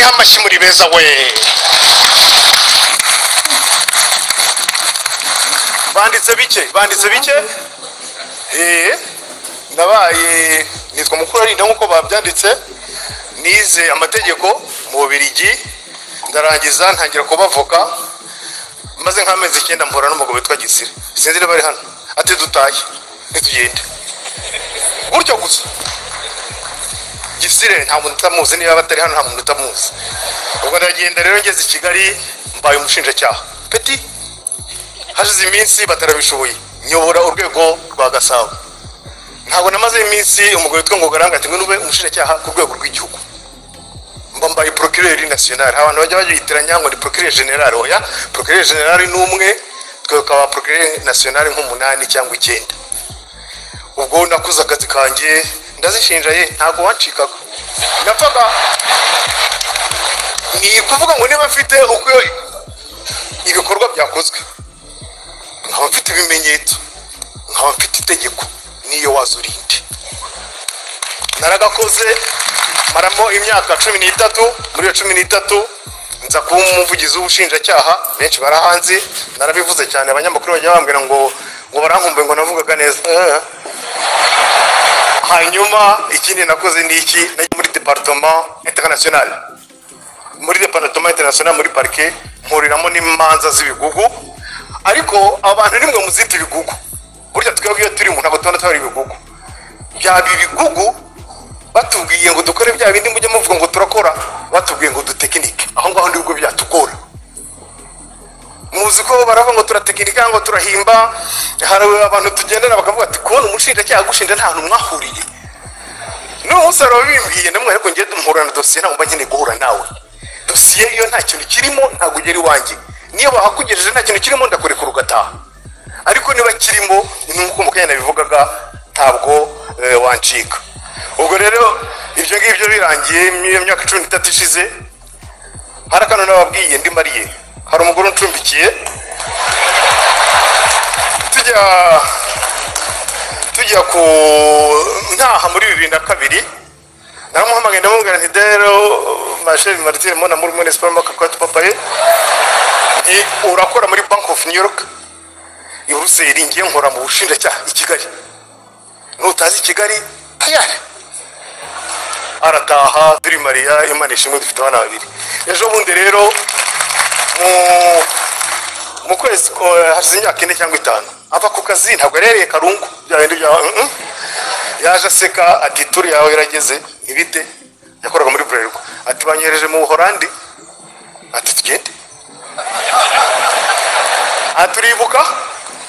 mwiha amashyi muri beza we. Banditse bike nabaye nitwa mukuru arinda nkuko babyanditse, nize amategeko mu Bubiligi ndarangiza ntangira kubavoka, maze nk'amezi 9 mpora n'umugabo witwa Gisire, sinzi niba bari hano, ati dutaye nitugende gutyo gusa. Gisire nta muntu utamuzi, niba batari hano nta muntu utamuzi. Ubwo ndagenda rero ngeze i Kigali mbaye umushinjacyaha peti, hashize iminsi batarabishoboye nyobora urwego rwa Gasabo. Ntabwo namaze iminsi umugabo witwa ngo garanga ati nube umushinjacyaha ku rwego rw'igihugu, mbambaye procureur national. Abantu bajya bayitiranya ngo ni procureur general, oya procureur general ni umwe, twekaba procureur national nk'8 cyangwa 9. Ubwo nakuza akazi kanje ndazishinja ye, ntago wancikaga napfaga. Ni kuvuga ngo niba mfite uko ibikorwa byakozwe, nkaba mfite ibimenyetso, nkaba mfite itegeko, niyo wazurinde. Naragakoze maramo imyaka 13, muri 13 nza kuba umuvugizi w'ubushinjacyaha. Benshi barahanze, narabivuze cyane, abanyamakuru bajya bambwira ngo barankumbuye ngo navugaga neza. Hanyuma ikindi nakoze ni iki, muri departement international, muri parquet mpuriramo n'imanza z'ibigugu. Ariko abantu nimwe muzita ibigugu, burya twebwe turi mu ntago tubona twari ibigugu. Byaba ibigugu batubwiye ngo dukore bya bindi mujye muvuga ngo turakora, batubwiye ngo dutekinike, aho ngaho ndi ubwo byatugora. Muzi ko baravuga ngo turatekinika, ngo turahimba. Hari abantu tugendana bakavuga ati kubona umushinjacyaha gushinja nta hantu mwahuriye. N'umusaro bimbwiye namwe, ariko ngiye duhurana dosiye ntabwo mbakeneye guhura nawe. Dosiye iyo nta kintu kirimo ntabwo ugera iwanjye, niyo bahakugejeje nta kintu kirimo ndakurekura ugataha. Ariko niba kirimo nuko mukanya nabivugaga ntabwo wancika. Ubwo rero ibyo ngibyo birangiye imyaka 13 ishize, harakano nababwiye ndi Mariye, hari umugore uncumbikiye, tujya ku ntaha muri 2002. Naramuhamagaye ndamubwira nti dero Machel Martin mona muri municipal makakati papaye, urakora muri Bank of New York i Buruseli, ngiye nkora mu bushinjacyaha i Kigali. Nutazi Kigali tayari. Arataha turi Maria Imana ishimwe, dufite abana 2. Ejo bundi rero mu kwezi hashize imyaka 4 cyangwa 5 ava ku kazi, ntabwo yarereye Karungu byabindi bya yaje aseka ati turi yawe irageze ibite. Yakoraga muri Bralirwa, ati banyereje mu Buholandi, ati tugende. Aturibuka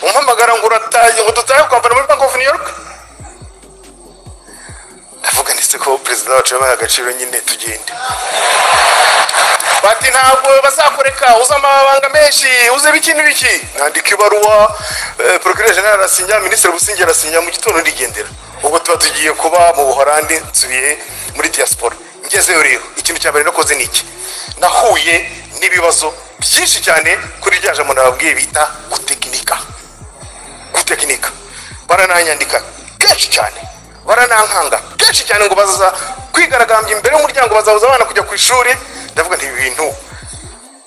umpamagara ngo urataye ngo dutaye kwambara muri Bank of New York. Ndavuga ndetse ko president wacu yabaye agaciro nyine tugende. Bati ntabwo bazakoreka, uza amabanga menshi, uze biki. Nandika ibaruwa, procureur general asinya, ministre Busingye arasinya, mu gitondo ndigendera. Ubwo tuba tugiye kuba mu Buholandi, nsubiye muri diaspora. Ngezeyo rero ikintu cyambere nakoze niki, nahuye n'ibibazo byinshi cyane kuri rya jambo nababwiye bita gutekinika. Barananyandika kenshi cyane, baranankanga kenshi cyane ngo bazaza kwigaragambya imbere y'umuryango, bazabuza abana kujya ku ishuri. Ndavuga nti ibintu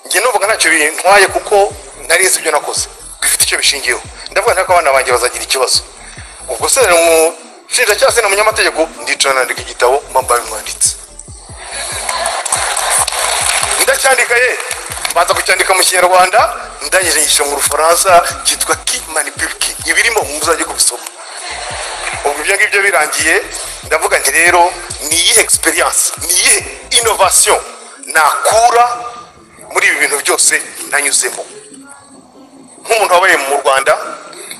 ngiye nuvuga ntacyo bintwaye kuko narizi ibyo nakoze bifite icyo bishingiyeho. Ndavuga nta ko abana banjye bazagira ikibazo. Ubwo se mu shinjacyaha se na munyamategeko ndicara nandika igitabo mbambaye umwanditsi, ndacyandika baza kucyandika mu Kinyarwanda, ndangije ngishyira mu Rufaransa, cyitwa qui manipule qui, ibirimo muzajye kubisoma. Ubwo ibyo ngibyo birangiye, ndavuga nti rero ni iyi experience, ni iyi innovation nakura muri ibi bintu byose nanyuzemo. Nk'umuntu wabaye mu Rwanda,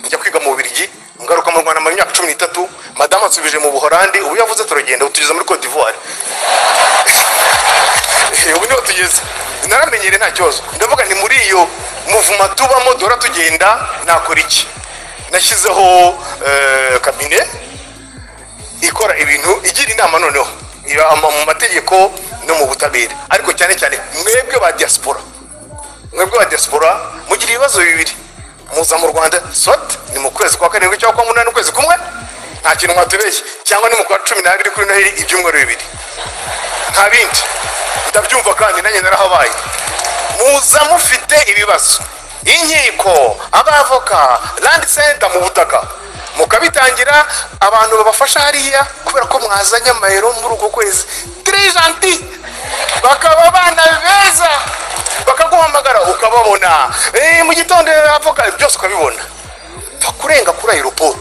njya kwiga mu Bubiligi, ngaruka mu Rwanda mu myaka 13, madame ansubije mu Buholandi, ubu yavuze turagenda utugeza muri Côte d'Ivoire. Ubu niho tugeze, naramenyere nta kibazo. Ndavuga nti muri iyo muvuma tubamo dora tugenda nakora iki. Nashyizeho cabinet ikora ibintu, igira inama noneho mu mategeko no mu butabera, ariko cyane cyane mwebwe ba diaspora mugira ibibazo bibiri. Muza mu Rwanda soit ni mu kwezi kwa 7 cyangwa kwa 8 ukwezi kumwe, nta kintu mwatubeshye, cyangwa ni mu kwa 12 kuri Noheli ibyumweru 2. nta bindi ndabyumva kandi nanjye narahabaye muza mufite ibibazo inkiko abavoka land center mu butaka mukabitangira abantu babafasha hariya kubera ko mwazanye amayero muri uko kwezi très gentil bakaba abana beza bakaguhamagara ukababona mu gitondo avoka byose ukabibona kurenga kuri aeroport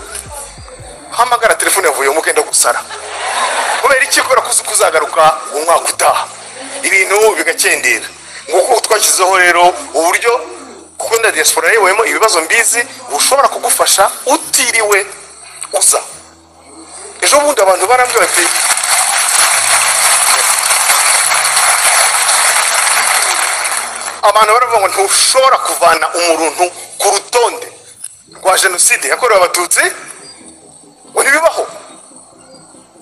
hamagara telefone yavuye mukenda gusara kubera iki kubera kuzagaruka umwaka utaha ibintu bigakendera nguko twashyizeho rero uburyo kuko nda diaspora yewemo ibibazo mbizi ushobora kugufasha utiriwe uza ejo bundi abantu barambye bati abantu baravuga ngo ntushobora kuvana umuntu ku rutonde rwa jenoside yakorewe abatutsi ngo ntibibaho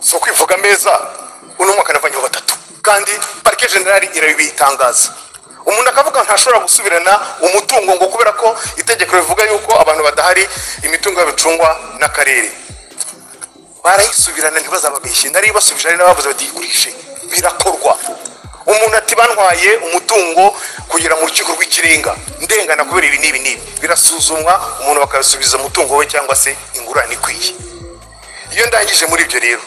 so kwivuga meza uno mwaka navanyeho batatu kandi parike generali irabitangaza umuntu akavuga ntashobora gusubirana umutungo ngo kubera ko itegeko rivuga yuko abantu badahari imitungo y'abicungwa n'akarere barayisubirana ntibazababeshye nari basubije ari n'abavuze badigurishe birakorwa umuntu ati bantwaye umutungo kugira mu rukiko rw'ikirenga ndengana kubera ibi n'ibi n'ibi birasuzumwa umuntu bakabisubiza umutungo we cyangwa se ingurane ikwiye iyo ndangije muri ibyo rero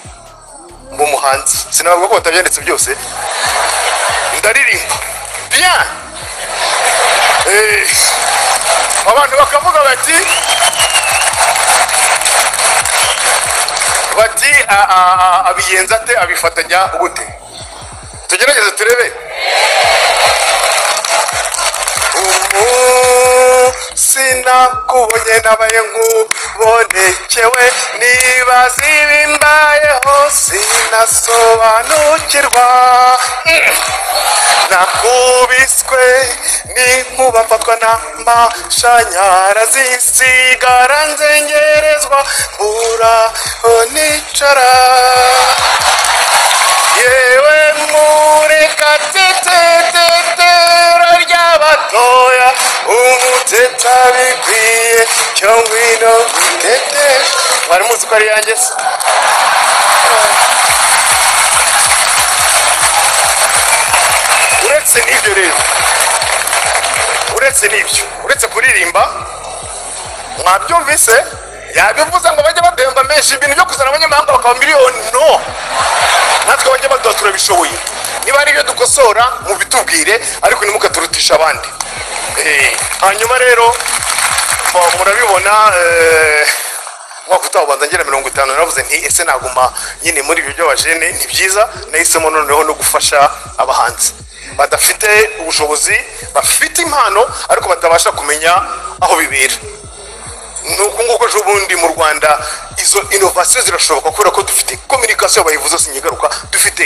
mu muhanzi sinavuga ko batabyanditse byose ndaririmba bien abantu bakavuga bati abiyenza ate abifatanya gute tugerageze turebe sinakubonye nabaye nk'ubonekewe nibaza ibimbayeho sinasobanukirwa nakubiswe n'inkuba mfatwa n'amashanyarazi sigara nzengerezwa mburaho nicara yewe murekatitetetero ry'abatoya umuteta bikwiye cyo ngwino gutetesha mwari muzi ko ari yanjye se uretse n'ibyo rero uretse kuririmba mwabyumvise yabivuze ngo bajye bademba menshi ibintu byo kuzana abanyamahanga bakaba miliyoni no natwe bajye baduha turabishoboye niba ari ibyo dukosora mubitubwire ariko ntimukaturutisha abandi hanyuma rero murabibona mwaka utaha ubanza ngera 50 naravuze nti ese naguma nyine muri ibyo by'abajene ni byiza nahisemo noneho no gufasha abahanzi badafite ubushobozi bafite impano ariko batabasha kumenya aho bibera nuko nguko ejo bundi mu Rwanda izo innovation zirashoboka kubera ko dufite communication bayivuze sinyigaruka dufite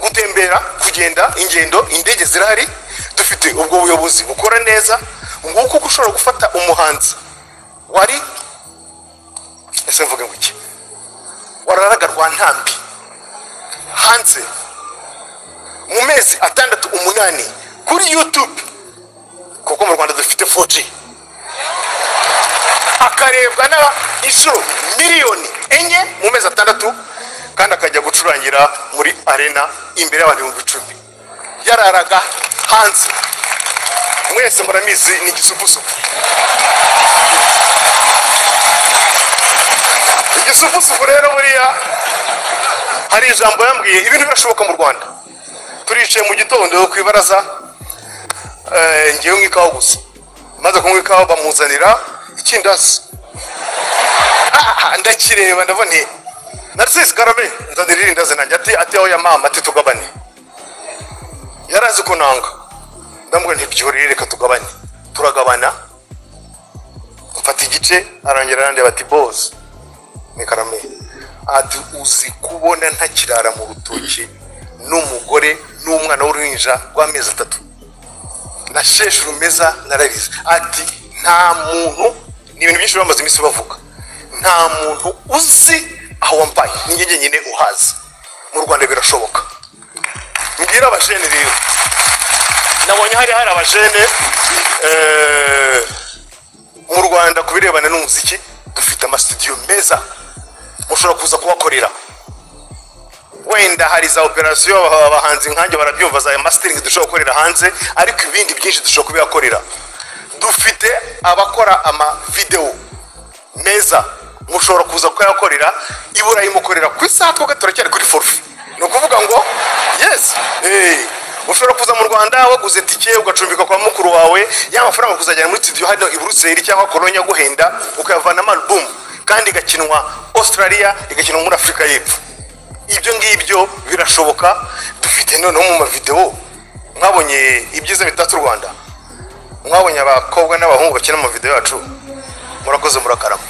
gutembera kugenda ingendo indege zirahari dufite ubwo buyobozi bukora neza nguko ushobora gufata umuhanzi wari ese mvuge nguki wararaga rwa ntambi hanze mu mezi 6-8 kuri YouTube kuko mu Rwanda dufite 4G akarebwa na inshuro miliyoni enye mu mezi 6 kandi akajya gucurangira muri arena imbere y'abantu 10,000 yararaga hanze mwese muramizi ni gisupusupu igisupusupu rero buriya hari ijambo yambwiye ibintu birashoboka mu Rwanda turicaye mu gitondo ku ibaraza ngiye nk'ikaho gusa maze kunywa ikaho bamuzanira ikindazi ndakireba ndabone Narcisse Karame nzanira indazi nanjye ati aho ya mama ati tugabane yarazi ko nanga ndamwe ntibyurire reka tugabane turagabana mfata igice arongera nande bati boss ni Karame ati uzi kubona ntakirara mu rutoki n'umugore n'umwana w'uruhinja rw'amezi 3 na sheshe rumeza nararize ati nta muntu ni ibintu byinshi bamaze imisi bavuga nta muntu uzi aho wambaye ninjye nyine uhazi mu Rwanda birashoboka mbwira abajene rero nabonye hari abajene mu Rwanda kubirebana n'umuziki dufite ama studio meza mushobora kuza kubakorera wenda hari za operation abahanzi nkanjye barabyumva za mastering dushobora gukorera hanze ariko ibindi byinshi dushobora kubihakorera dufite abakora ama video meza mushobora kuza kuyakorera ibura imukorera ku isaha twoga turacyari kuri forfait no kuvuga ngo yes ushobora kuza mu Rwanda waguze tike ugacumbika kwa mukuru wawe y'amafaranga kuzajyana muri studio hano i Brussels cyangwa Cologne guhenda ukayavana album kandi igakinwa Australia igakinwa muri Afrika y'Epfo ibyo ngibyo birashoboka dufite none mu video mwabonye ibyiza bitatu Rwanda mwabonye abakobwa n'abahungu bakina mu video yacu murakoze murakarama